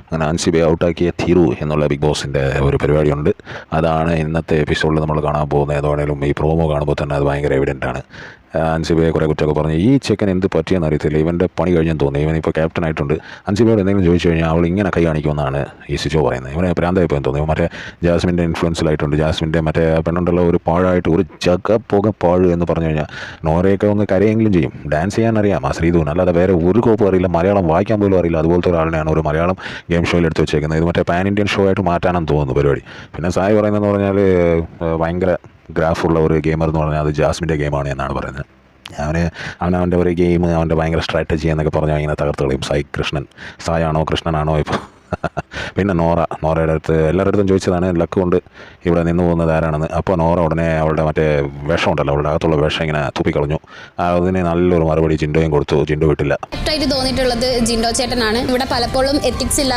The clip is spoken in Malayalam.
അങ്ങനെ അൻസിബയെ ഔട്ടാക്കിയ തീരു എന്നുള്ള ബിഗ് ബോസിൻ്റെ ഒരു പരിപാടിയുണ്ട്. അതാണ് ഇന്നത്തെ എപ്പിസോഡിൽ നമ്മൾ കാണാൻ പോകുന്നത്. ഏതാണേലും ഈ പ്രോമോ കാണുമ്പോൾ തന്നെ അത് ഭയങ്കര എവിഡൻ്റാണ്. അൻസിബയെ കുറേ കുറ്റമൊക്കെ പറഞ്ഞ് ഈ ചെക്കൻ എന്ത് പറ്റിയെന്ന് അറിയത്തില്ല, ഇവൻ്റെ പണി കഴിഞ്ഞെന്ന് തോന്നി, ഇവൻ ഇപ്പോൾ ക്യാപ്റ്റൻ ആയിട്ടുണ്ട്. അൻസിബയോട് എന്തെങ്കിലും ചോദിച്ചു കഴിഞ്ഞാൽ അവൾ ഇങ്ങനെ കൈ കാണിക്കുമെന്നാണ് ഈ സിജോ പറയുന്നത്. ഇവനെ പ്രാന്തായിപ്പോയെന്ന് തോന്നി. മറ്റേ ജാസ്മിൻ്റെ ഇൻഫ്ലുവൻസിലായിട്ടുണ്ട്. ജാസ്മിൻ്റെ മറ്റേ പെണ്ണുണ്ടല്ലോ ഒരു പാഴായിട്ട് ഒരു ജഗ പാഴ് എന്ന് പറഞ്ഞു കഴിഞ്ഞാൽ നോറയൊക്കെ ഒന്ന് കരയെങ്കിലും ചെയ്യും. ഡാൻസ് ചെയ്യാൻ അറിയാം ആ ശ്രീധുവിന്, അല്ലാതെ വേറെ ഒരു കോപ്പും അറിയില്ല, മലയാളം വായിക്കാൻ പോലും അറിയില്ല. അതുപോലത്തെ ഒരാളിനെയാണ് ഒരു മലയാളം ഗെയിം ഷോയിൽ എടുത്ത് വെച്ചേക്കുന്നത്. ഇത് മറ്റേ പാൻ ഇന്ത്യൻ ഷോ ആയിട്ട് മാറ്റാനെന്ന് തോന്നുന്നു പരിപാടി. പിന്നെ സായി പറയുന്നതെന്ന് പറഞ്ഞാൽ ഭയങ്കര ഗ്രാഫുള്ള ഒരു ഗെയിമർ എന്ന് പറഞ്ഞാൽ അത് ജാസ്മിൻ്റെ ഗെയിമാണ് എന്നാണ് പറയുന്നത്. അവൻ്റെ ഒരു ഗെയിം, അവൻ്റെ ഭയങ്കര സ്ട്രാറ്റജി എന്നൊക്കെ പറഞ്ഞാൽ ഇങ്ങനെ തകർത്ത് കളയും. സായാണോ കൃഷ്ണനാണോ ഇപ്പോൾ. പിന്നെ നോറയുടെ അടുത്ത് എല്ലാവരുടെ അടുത്തും ചോദിച്ചതാണ് ലക്ക് കൊണ്ട് ഇവിടെ നിന്ന് പോകുന്നത് ആരാണെന്ന്. അപ്പോൾ നോറ ഉടനെ അവളുടെ മറ്റേ വിഷം ഉണ്ടല്ലോ, അവളുടെ അകത്തുള്ള വിഷം ഇങ്ങനെ തുപ്പിക്കളഞ്ഞു. അതിന് നല്ലൊരു മറുപടി ജിൻഡോയും കൊടുത്തു. ജിൻഡോ വിട്ടില്ല. തോന്നിയിട്ടുള്ളത് ജിൻഡോ ചേട്ടനാണ്. ഇവിടെ പലപ്പോഴും എത്തിക്സ് ഇല്ല